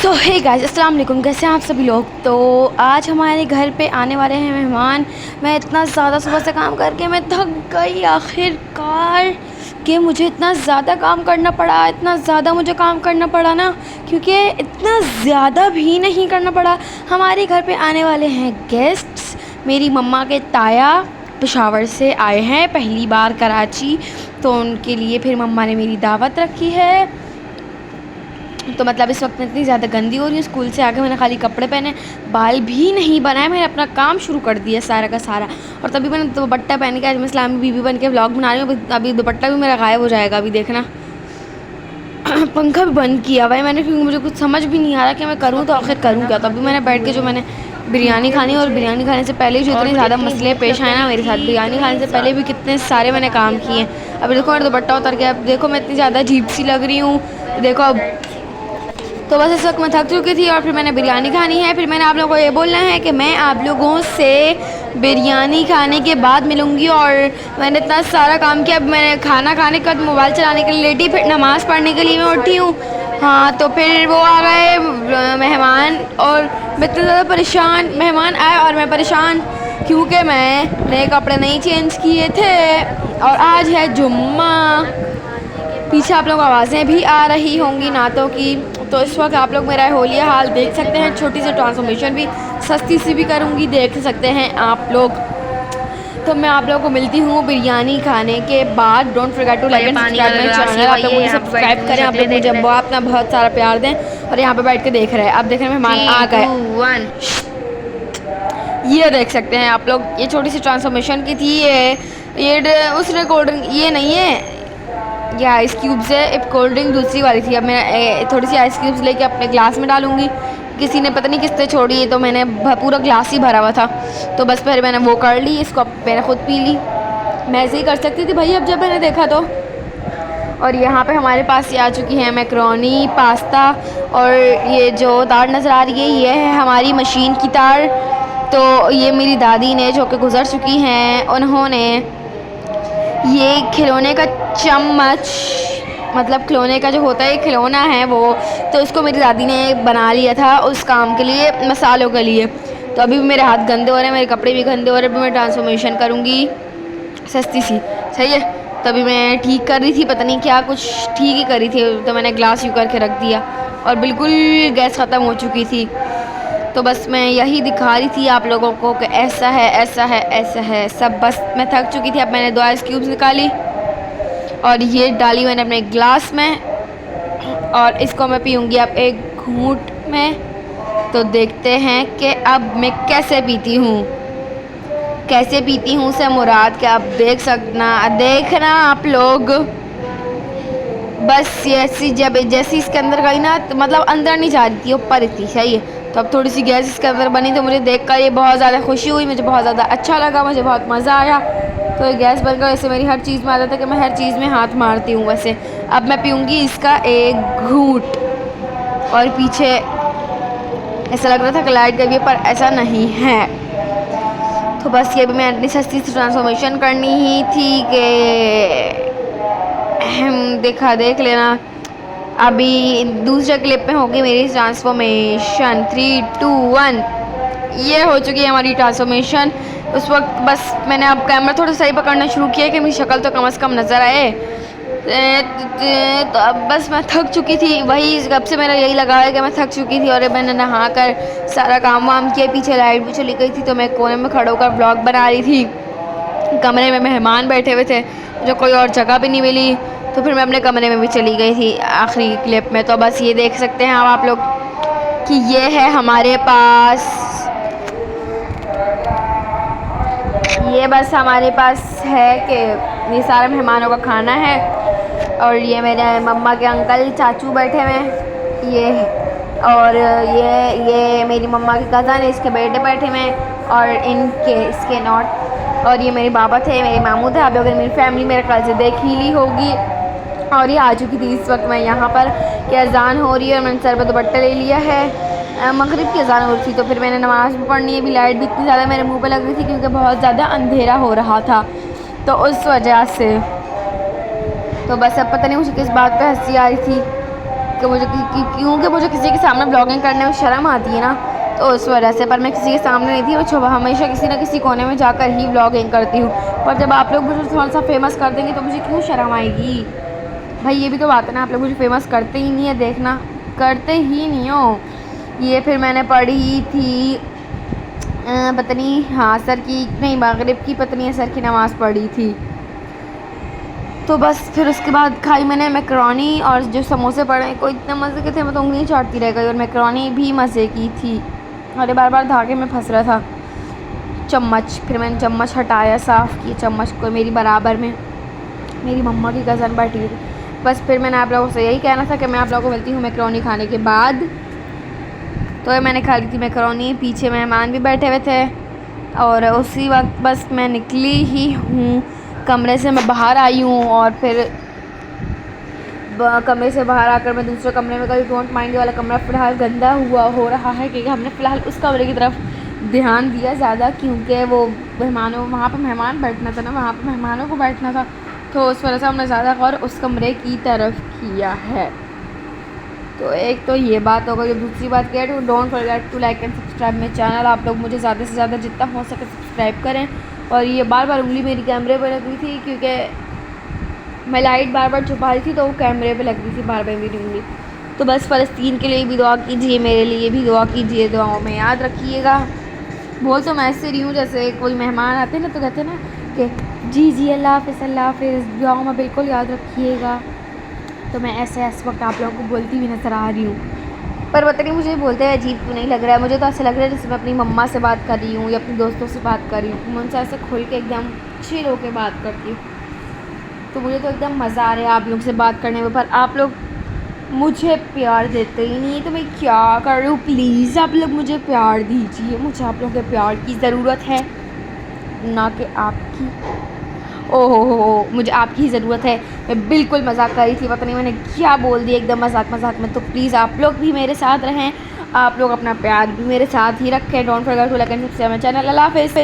सो hey guys, अस्सलाम वालेकुम। कैसे हैं आप सभी लोग। तो आज हमारे घर पे आने वाले हैं मेहमान। मैं इतना ज़्यादा सुबह से काम करके मैं थक गई आखिरकार कि मुझे इतना ज़्यादा काम करना पड़ा, इतना ज़्यादा मुझे काम करना पड़ा ना, क्योंकि इतना ज़्यादा भी नहीं करना पड़ा। हमारे घर पे आने वाले हैं गेस्ट्स। मेरी मम्मा के ताया पेशावर से आए हैं पहली बार कराची, तो उनके लिए फिर मम्मा ने मेरी दावत रखी है। तो मतलब इस वक्त मैं इतनी ज़्यादा गंदी हो रही हूँ। स्कूल से आके मैंने खाली कपड़े पहने, बाल भी नहीं बनाए, मैंने अपना काम शुरू कर दिया सारा का सारा। और तभी मैंने दुपट्टा पहन के आज मैं इस्लामी बीबी बन के व्लॉग बना रही हूँ। अभी दुपट्टा भी मेरा गायब हो जाएगा, अभी देखना। पंखा भी बंद किया हुआ है मैंने, क्योंकि मुझे कुछ समझ भी नहीं आ रहा कि मैं करूँ तो आखिर करूँ क्या। तो अभी मैंने बैठ के जो मैंने बिरयानी खानी, और बिरयानी खाने से पहले जो इतने ज़्यादा मसले पेश आए ना मेरे साथ, बिरयानी खाने से पहले भी कितने सारे मैंने काम किए। अब देखो मेरा दुपट्टा उतर गया, अब देखो मैं इतनी ज़्यादा अजीब सी लग रही हूँ, देखो अब। तो बस इस वक्त मैं थक चुकी थी और फिर मैंने बिरयानी खानी है। फिर मैंने आप लोगों को ये बोलना है कि मैं आप लोगों से बिरयानी खाने के बाद मिलूँगी। और मैंने इतना सारा काम किया, अब मैंने खाना खाने के बाद मोबाइल चलाने के लिए लेटी, फिर नमाज़ पढ़ने के लिए मैं उठी हूँ। हाँ, तो फिर वो आ गए मेहमान, और मैं इतना ज़्यादा परेशान। मेहमान आए और मैं परेशान क्योंकि मैं नए कपड़े नहीं चेंज किए थे, और आज है जुम्मा। पीछे आप लोग आवाज़ें भी आ रही होंगी नातों की। तो इस वक्त आप लोग मेरा होलिया हाल देख सकते हैं। छोटी सी ट्रांसफॉर्मेशन भी सस्ती सी भी करूँगी, देख सकते हैं आप लोग। तो मैं आप लोगों को मिलती हूँ बिरयानी खाने के बाद। Don't forget to like and subscribe my channel. आप लोग मुझे सब्सक्राइब करें, आप लोग मुझे अपना बहुत सारा प्यार दें। और यहाँ पे बैठ के देख रहे हैं, अब देख रहे हैं मेहमान आ गए। ये देख सकते हैं आप लोग, ये छोटी सी ट्रांसफॉर्मेशन की थी। ये उस रिकॉर्डिंग ये नहीं है, ये आइस क्यूब्स है। एक कोल्ड ड्रिंक दूसरी वाली थी, अब मैं थोड़ी सी आइस क्यूब्स लेके अपने ग्लास में डालूंगी। किसी ने पता नहीं किसने छोड़ी है, तो मैंने पूरा ग्लास ही भरा हुआ था, तो बस फिर मैंने वो कर ली, इसको मैंने ख़ुद पी ली। मैं ऐसे ही कर सकती थी भाई, अब जब मैंने देखा तो। और यहाँ पे हमारे पास ये आ चुकी है मैक्रोनी, पास्ता, और ये जो तार नज़र आ रही है ये है हमारी मशीन की तार। तो ये मेरी दादी ने, जो कि गुज़र चुकी हैं, उन्होंने ये खिलौने का चम्मच, मतलब खिलौने का जो होता है खिलौना है वो, तो उसको मेरी दादी ने बना लिया था उस काम के लिए, मसालों के लिए। तो अभी भी मेरे हाथ गंदे हो रहे हैं, मेरे कपड़े भी गंदे हो रहे हैं। अभी मैं ट्रांसफॉर्मेशन करूँगी सस्ती सी, सही है। तभी मैं ठीक कर रही थी, पता नहीं क्या, कुछ ठीक ही करी थी, तो मैंने ग्लास यूँ करके रख दिया और बिल्कुल गैस ख़त्म हो चुकी थी। तो बस मैं यही दिखा रही थी आप लोगों को कि ऐसा है, ऐसा है, ऐसा है सब। बस मैं थक चुकी थी। अब मैंने 2 आइस क्यूब्स निकाली और ये डाली मैंने अपने ग्लास में, और इसको मैं पीऊँगी अब एक घूंट में। तो देखते हैं कि अब मैं कैसे पीती हूँ, कैसे पीती हूँ से मुराद के आप देखना आप लोग। बस ये ऐसी जब जैसी इसके अंदर गई ना, तो मतलब अंदर नहीं जा रही थी, ऊपर थी, सही है। तो अब थोड़ी सी गैस इसके अंदर बनी, तो मुझे देखकर ये बहुत ज़्यादा खुशी हुई, मुझे बहुत ज़्यादा अच्छा लगा, मुझे बहुत मज़ा आया। तो ये गैस बनकर वैसे मेरी हर चीज़ में आदत है कि मैं हर चीज़ में हाथ मारती हूँ। वैसे अब मैं पीऊँगी इसका एक घूंट, और पीछे ऐसा लग रहा था कि लाइट गई, पर ऐसा नहीं है। तो बस ये भी मैं इतनी सस्ती सी ट्रांसफॉर्मेशन करनी ही थी कि देख लेना। अभी दूसरे क्लिप में होगी मेरी ट्रांसफॉर्मेशन। 3, 2, 1 ये हो चुकी है हमारी ट्रांसफॉर्मेशन। उस वक्त बस मैंने अब कैमरा थोड़ा सही पकड़ना शुरू किया कि मेरी शक्ल तो कम से कम नज़र आए। तो अब बस मैं थक चुकी थी, वही कब से मेरा यही लगा है कि मैं थक चुकी थी। और मैंने नहा कर सारा काम वाम किया, पीछे लाइट भी चली गई थी, तो मैं कोने में खड़ा होकर ब्लॉग बना रही थी। कमरे में मेहमान बैठे हुए थे, जो कोई और जगह भी नहीं मिली, तो फिर मैं अपने कमरे में भी चली गई थी आखिरी क्लिप में। तो बस ये देख सकते हैं आप लोग कि ये है हमारे पास, ये बस हमारे पास है कि ये सारे मेहमानों का खाना है। और ये मेरे मम्मा के अंकल चाचू बैठे हुए हैं, ये, और ये मेरी मम्मा के कज़न है, इसके बेटे बैठे हुए हैं, और इसके नॉट। और ये मेरे बाबा थे, मेरे मामू थे। आप लोगों ने मेरी फैमिली मेरे ख्याल से देख ही ली होगी। और ये आ चुकी थी इस वक्त मैं यहाँ पर कि अज़ान हो रही है, और मैंने सर पर दुपट्टा ले लिया है। मगरिब की अज़ान हो रही थी, तो फिर मैंने नमाज़ भी पढ़नी है। अभी लाइट भी इतनी ज़्यादा मेरे मुंह पे लग रही थी क्योंकि बहुत ज़्यादा अंधेरा हो रहा था, तो उस वजह से। तो बस अब पता नहीं मुझे किस बात पे हंसी आ रही थी क्योंकि मुझे किसी के सामने ब्लॉगिंग करने में शर्म आती है ना, तो उस वजह से। पर मैं किसी के सामने नहीं थी, मैं हमेशा किसी ना किसी कोने में जाकर ही ब्लॉगिंग करती हूँ। पर जब आप लोग मुझे थोड़ा सा फेमस कर देंगे तो मुझे क्यों शर्म आएगी भाई? ये भी तो बात है ना, आप लोग मुझे फेमस करते ही नहीं है, देखना करते ही नहीं हो। ये फिर मैंने पढ़ी थी पता नहीं, हाँ असर की नहीं, मगरिब की पता नहीं असर की नमाज़ पढ़ी थी। तो बस फिर उसके बाद खाई मैंने मैकरोनी, और जो समोसे पड़े को इतने मज़े के थे, मैं तो उंगली चाटती रह गई। और मैकरोनी भी मज़े की थी, अरे बार बार धागे में फंस रहा था चम्मच। फिर मैंने चम्मच हटाया, साफ़ किया चम्मच को। मेरी बराबर में मेरी मम्मा की कज़न बैठी थी। बस फिर मैंने आप लोगों से यही कहना था कि मैं आप लोगों को मिलती हूँ मैकरोनी खाने के बाद। तो मैंने खा ली थी मैकरोनी, पीछे मेहमान भी बैठे हुए थे, और उसी वक्त बस मैं निकली ही हूँ कमरे से। मैं बाहर आई हूँ, और फिर कमरे से बाहर आकर मैं दूसरे कमरे में गई। डोंट माइंड वाला कमरा फ़िलहाल गंदा हो रहा है, क्योंकि हमने फ़िलहाल उस कमरे की तरफ ध्यान दिया ज़्यादा, क्योंकि वो वहाँ पर मेहमान बैठना था ना, वहाँ पर मेहमानों को बैठना था, तो उस वजह से हमने ज़्यादा गौर उस कमरे की तरफ किया है। तो एक तो ये बात हो गई। दूसरी बात क्या है, don't forget to like and subscribe my channel. आप लोग मुझे ज़्यादा से ज़्यादा जितना हो सके सब्सक्राइब करें। और ये बार बार उंगली मेरी कैमरे पर लग रही थी, क्योंकि मैं लाइट बार बार छुपा रही थी, तो वो कैमरे पे लग रही थी बार बार मेरी उंगली। तो बस फ़लस्तीन के लिए भी दुआ कीजिए, मेरे लिए भी दुआ कीजिए, दुआओं में याद रखिएगा। बोल तो मैं ऐसे रही हूँ जैसे कोई मेहमान आते हैं ना, तो कहते हैं ना कि जी अल्लाह हाफ़िज़, दुआओं में बिल्कुल याद रखिएगा। तो मैं ऐसे इस वक्त आप लोगों को बोलती हुई नज़र आ रही हूँ। पर पता नहीं मुझे बोलते हैं अजीब क्यों नहीं लग रहा है। मुझे तो ऐसा लग रहा है जैसे मैं अपनी मम्मा से बात कर रही हूँ या अपने दोस्तों से बात कर रही हूँ। मैं उनसे ऐसे खुल के एकदम चिल होकर बात करती हूँ, तो मुझे तो एकदम मज़ा आ रहा है आप लोग से बात करने में। पर आप लोग मुझे प्यार देते ही नहीं, तो मैं क्या कर रही हूँ? प्लीज़ आप लोग मुझे प्यार दीजिए, मुझे आप लोगों के प्यार की ज़रूरत है, ना कि आपकी। ओहो, मुझे आपकी ज़रूरत है। मैं बिल्कुल मजाक कर रही थी, पता नहीं मैंने क्या बोल दिया एकदम मजाक में। तो प्लीज़ आप लोग भी मेरे साथ रहें, आप लोग अपना प्यार भी मेरे साथ ही रखें। Don't forget to like and subscribe my channel. अल्लाह हाफ़िज़।